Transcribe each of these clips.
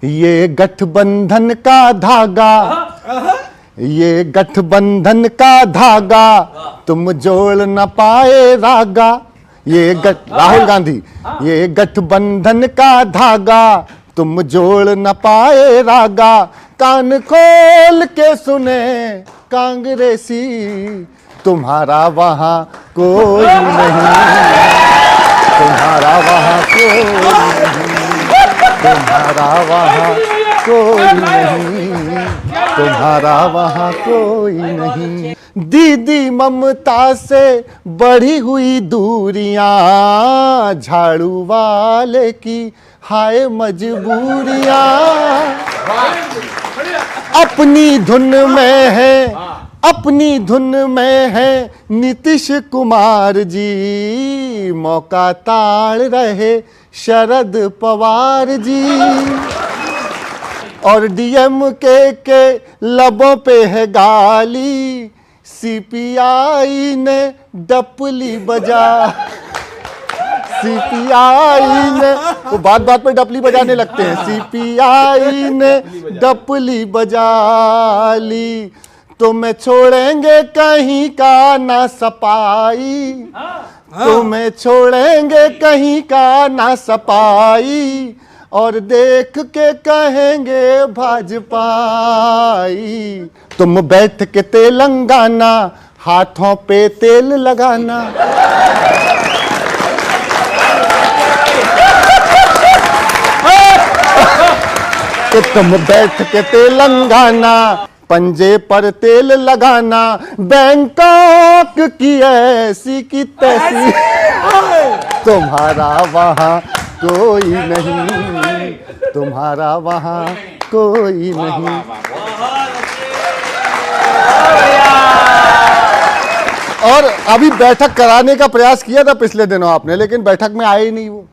ये गठबंधन का धागा, ये गठबंधन का धागा तुम जोड़ न पाए रागा। ये राहुल गांधी, ये गठबंधन का धागा तुम जोड़ न पाए रागा। कान खोल के सुने कांग्रेसी, तुम्हारा वहां कोई नहीं, तुम्हारा वहां कोई नहीं, तुम्हारा वहां कोई नहीं, तुम्हारा वहां कोई नहीं। दीदी ममता से बढ़ी हुई दूरियां, झाड़ू वाले की हाय मजबूरियां। अपनी धुन में है, अपनी धुन में है नीतीश कुमार जी, मौका ताड़ रहे शरद पवार जी। और डीएमके के लबों पे है गाली, सीपीआई ने डपली बजा, सीपीआई ने, वो बात बात पे डपली बजाने लगते हैं। सीपीआई ने डपली बजा ली, तुम्हें छोड़ेंगे कहीं का ना सपाई, तुम्हें छोड़ेंगे कहीं का ना सपाई, और देख के कहेंगे भाजपाई। तुम बैठ के तेलंगाना हाथों पे तेल लगाना, कि तुम बैठ के तेलंगाना पंजे पर तेल लगाना। बैंकॉक की ऐसी की तैसी, तुम्हारा वहां कोई नहीं, तुम्हारा वहां कोई नहीं। और अभी बैठक कराने का प्रयास किया था पिछले दिनों आपने, लेकिन बैठक में आए ही नहीं वो।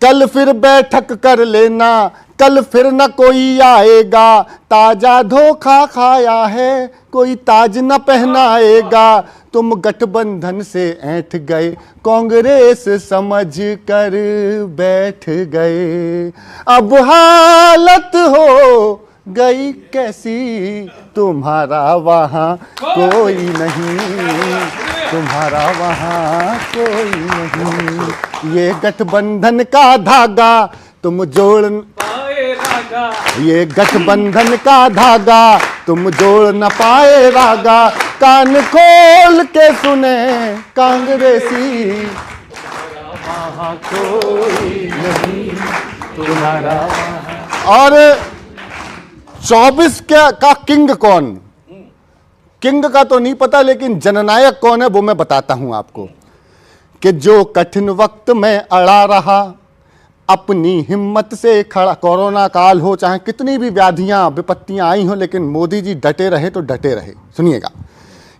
कल फिर बैठक कर लेना, कल फिर न कोई आएगा, ताजा धोखा खाया है कोई ताज न पहनाएगा। तुम गठबंधन से ऐंठ गए, कांग्रेस समझ कर बैठ गए। अब हालत हो गई कैसी, तुम्हारा वहां कोई नहीं, तुम्हारा वहां कोई नहीं। ये गठबंधन का धागा तुम जोड़, ये गठबंधन का धागा तुम जोड़ न पाए रागा। कान खोल के सुने कांग्रेसी, वहां कोई नहीं, तुम्हारा। और 24 का किंग कौन, किंग का तो नहीं पता, लेकिन जननायक कौन है वो मैं बताता हूं आपको। कि जो कठिन वक्त में अड़ा रहा, अपनी हिम्मत से खड़ा, कोरोना काल हो चाहे कितनी भी व्याधियां विपत्तियां आई हो, लेकिन मोदी जी डटे रहे तो डटे रहे। सुनिएगा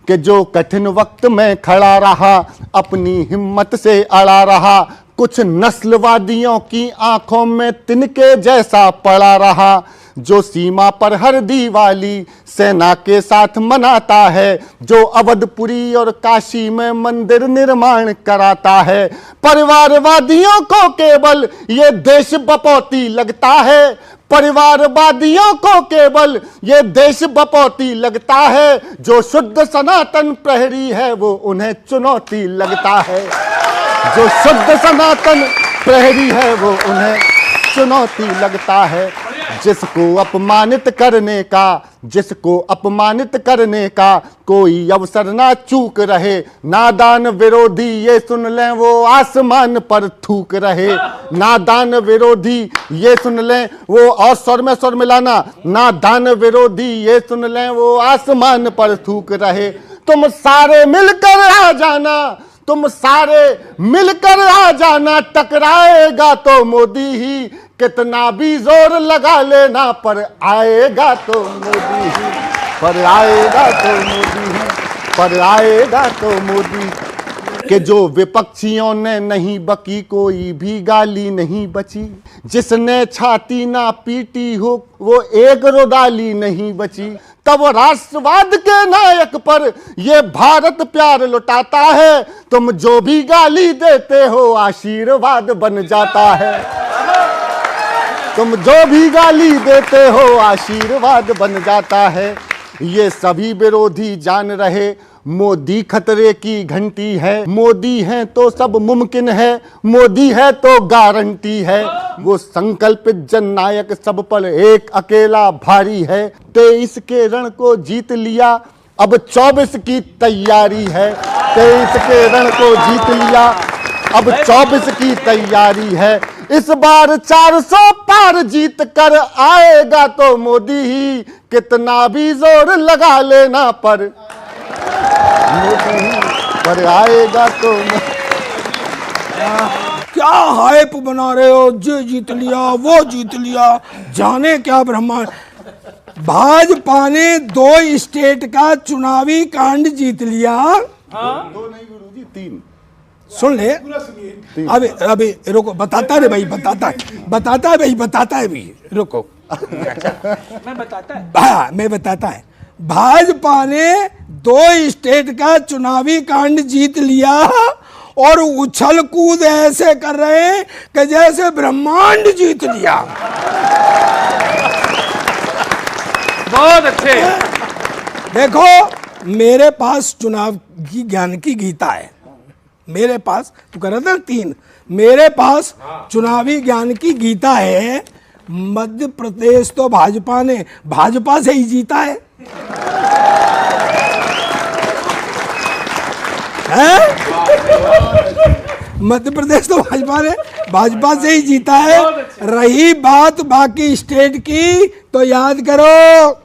कि जो कठिन वक्त में खड़ा रहा, अपनी हिम्मत से अड़ा रहा, कुछ नस्लवादियों की आंखों में तिनके जैसा पड़ा रहा। जो सीमा पर हर दिवाली सेना के साथ मनाता है, जो अवधपुरी और काशी में मंदिर निर्माण कराता है। परिवारवादियों को केवल ये देश बपौती लगता है, परिवारवादियों को केवल ये देश बपौती लगता है। जो शुद्ध सनातन प्रहरी है वो उन्हें चुनौती लगता है, जो शुद्ध सनातन प्रहरी है वो उन्हें चुनौती लगता है। जिसको अपमानित करने का, जिसको अपमानित करने का कोई अवसर ना चूक रहे। नादान विरोधी ये सुन लें वो आसमान पर थूक रहे। नादान विरोधी ये सुन लें वो, और स्वर में स्वर मिलाना। नादान विरोधी ये सुन लें वो आसमान पर थूक रहे। तुम सारे मिलकर आ जाना, तुम सारे मिलकर आ जाना, टकराएगा तो मोदी ही, कितना भी जोर लगा लेना पर आएगा तो मोदी ही, पर आएगा तो मोदी ही, पर आएगा तो मोदी। कि जो विपक्षियों ने नहीं बकी कोई भी गाली नहीं बची, जिसने छाती ना पीटी हो वो एक रोदाली नहीं बची। तब राष्ट्रवाद के नायक पर ये भारत प्यार लुटाता है, तुम जो भी गाली देते हो आशीर्वाद बन जाता है। तुम जो भी गाली देते हो आशीर्वाद बन जाता है। ये सभी विरोधी जान रहे मोदी खतरे की घंटी है। मोदी है तो सब मुमकिन है, मोदी है तो गारंटी है। वो संकल्पित जननायक सब पर एक अकेला भारी है। 23 के रण को जीत लिया, अब 24 की तैयारी है। 23 के रण को जीत लिया, अब 24 की तैयारी है। इस बार 400 पार जीत कर आएगा तो मोदी ही, कितना भी जोर लगा लेना पर पर आएगा तो। क्या हाइप बना रहे हो, ये जीत लिया वो जीत लिया, जाने क्या ब्रह्मांड। भाजपा ने 2 स्टेट का चुनावी कांड जीत लिया। 2 नहीं गुरुजी, 3 सुन ले। अभी रुको, बताता है भाई, बताता है भाई, बताता है भी, रुको। मैं बताता है। भाजपा ने 2 स्टेट का चुनावी कांड जीत लिया और उछल कूद ऐसे कर रहे हैं कि जैसे ब्रह्मांड जीत लिया। बहुत अच्छे। देखो, मेरे पास चुनाव की ज्ञान की गीता है। मेरे पास, तू कह रहा था 3, मेरे पास चुनावी ज्ञान की गीता है। मध्य प्रदेश तो भाजपा से ही जीता है। मध्य प्रदेश तो भाजपा से ही जीता है। रही बात बाकी स्टेट की, तो याद करो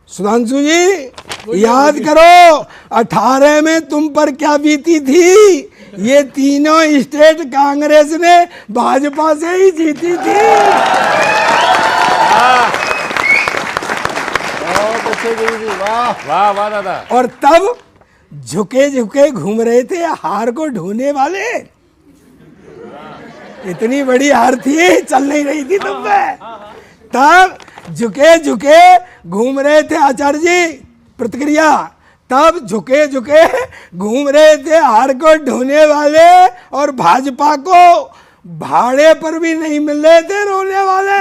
सुधांशु जी, याद करो 18 में तुम पर क्या बीती थी। ये तीनों स्टेट कांग्रेस ने भाजपा से ही जीती थी। वाह वाह दादा। और तब झुके झुके घूम रहे थे हार को ढूंढने वाले। इतनी बड़ी हार थी, चल नहीं रही थी तुम पे। तब झुके झुके घूम रहे थे आचार्य जी, प्रतिक्रिया। तब झुके झुके घूम रहे थे हार को ढूंढने वाले, और भाजपा को भाड़े पर भी नहीं मिल रहे थे रोने वाले।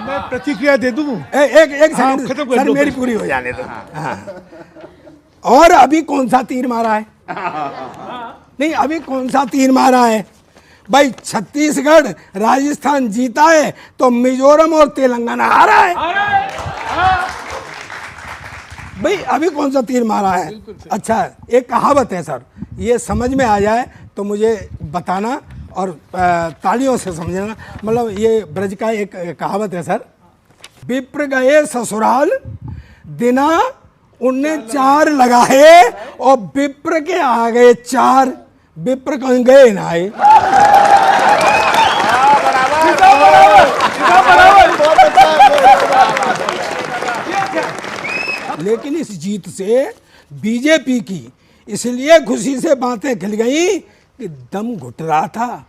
मैं प्रतिक्रिया दे दूं। एक सेकंड सर, मेरी पूरी हो जाने दो। और अभी कौन सा तीर मारा है? नहीं, अभी कौन सा तीर मारा है भाई? छत्तीसगढ़ राजस्थान जीता है तो मिजोरम और तेलंगाना हारा है भाई। अभी कौन सा तीर मारा है? अच्छा, एक कहावत है सर, ये समझ में आ जाए तो मुझे बताना और तालियों से समझना। मतलब ये ब्रज का एक कहावत है सर। विप्र गए ससुराल दिना उनने 4 लगाए, और विप्र के आ गए 4। विप्र कहीं गए ना आए। लेकिन इस जीत से बीजेपी की इसलिए खुशी से बातें खिल गई कि दम घुट रहा था,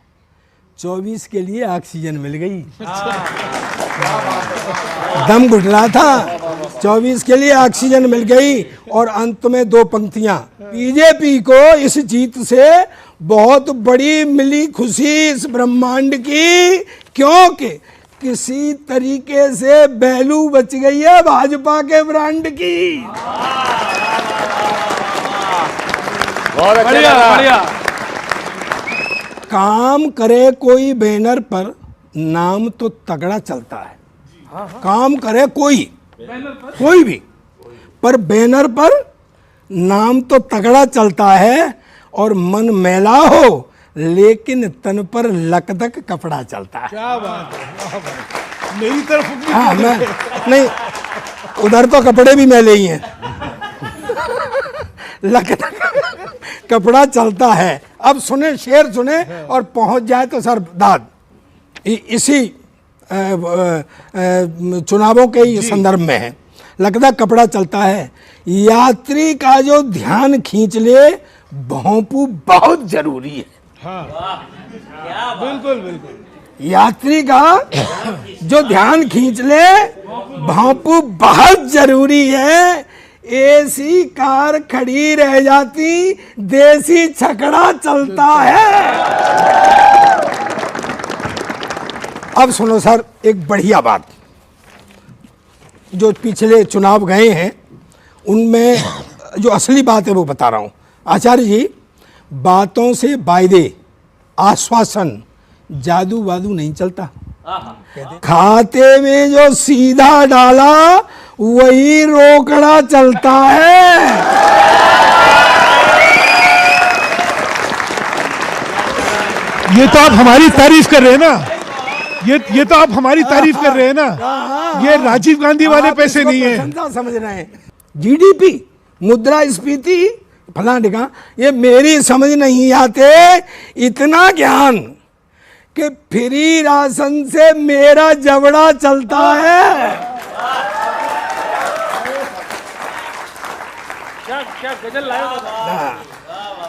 24 के लिए ऑक्सीजन मिल गई। दम घुट रहा था, 24 के लिए ऑक्सीजन मिल गई। और अंत में 2 पंक्तियां। बीजेपी को इस जीत से बहुत बड़ी मिली खुशी इस ब्रह्मांड की, क्योंकि किसी तरीके से वैल्यू बच गई है भाजपा के ब्रांड की। बहुत बढ़िया। काम करे कोई बैनर पर, नाम तो तगड़ा चलता है। काम करे कोई भी, पर बैनर पर नाम तो तगड़ा चलता है। और मन मैला हो लेकिन तन पर लकदक कपड़ा चलता है। क्या बात है, वाह भाई। मेरी तरफ हाँ, मैं नहीं, उधर तो कपड़े भी मैले ही हैं। लकदक कपड़ा चलता है। अब सुने, शेर सुने और पहुंच जाए तो सर दाद। इसी चुनावों के ही संदर्भ में है। लकदक कपड़ा चलता है। यात्री का जो ध्यान खींच ले, भोंपू बहुत जरूरी है। हाँ, बिल्कुल बिल्कुल। यात्री का जो ध्यान खींच ले, भांपू बहुत जरूरी है, एसी कार खड़ी रह जाती, देसी छकड़ा चलता है। अब सुनो सर, एक बढ़िया बात, जो पिछले चुनाव गए हैं उनमें जो असली बात है वो बता रहा हूं। आचार्य जी, बातों से वायदे, आश्वासन, जादू वादू नहीं चलता। खाते में जो सीधा डाला वही रोकड़ा चलता है। ये तो आप हमारी तारीफ कर रहे हैं ना, ये तो आप हमारी तारीफ कर रहे हैं ना, ये राजीव गांधी वाले आप पैसे इसको नहीं है। प्रशंसा समझ रहे हैं। जीडीपी, मुद्रास्फीति, फलाना ढिकाना, ये मेरी समझ नहीं आते। इतना ज्ञान कि फ्री राशन से मेरा जबड़ा चलता है। क्या गजल लाए हो?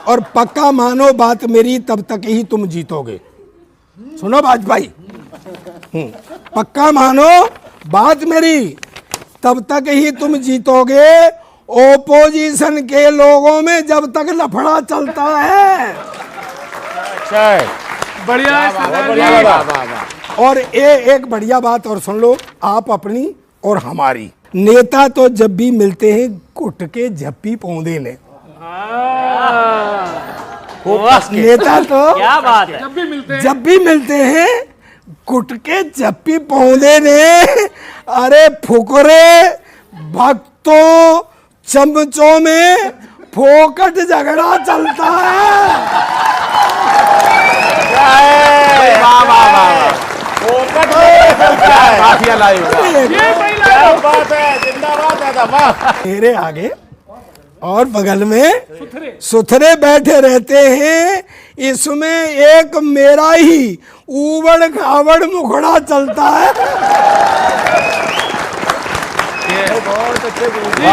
और पक्का मानो बात मेरी, तब तक ही तुम जीतोगे। सुनो वाजपेयी, पक्का मानो बात मेरी, तब तक ही तुम जीतोगे। ओपोजिशन के लोगों में जब तक लफड़ा चलता है। बढ़िया है सरदार जी। और एक बढ़िया बात और सुन लो, आप अपनी और हमारी। नेता तो जब भी मिलते हैं घुट के झप्पी पौंदे ने। नेता तो क्या बात है। जब भी मिलते हैं घुट के झप्पी पौंदे ने। अरे फुकरे भक्तों चमचों में फोकट झगड़ा चलता है। मेरे आगे और बगल में सुथरे बैठे रहते हैं, इसमें एक मेरा ही ऊबड़ खाबड़ मुखड़ा चलता है। बहुत अच्छे गुरु जी।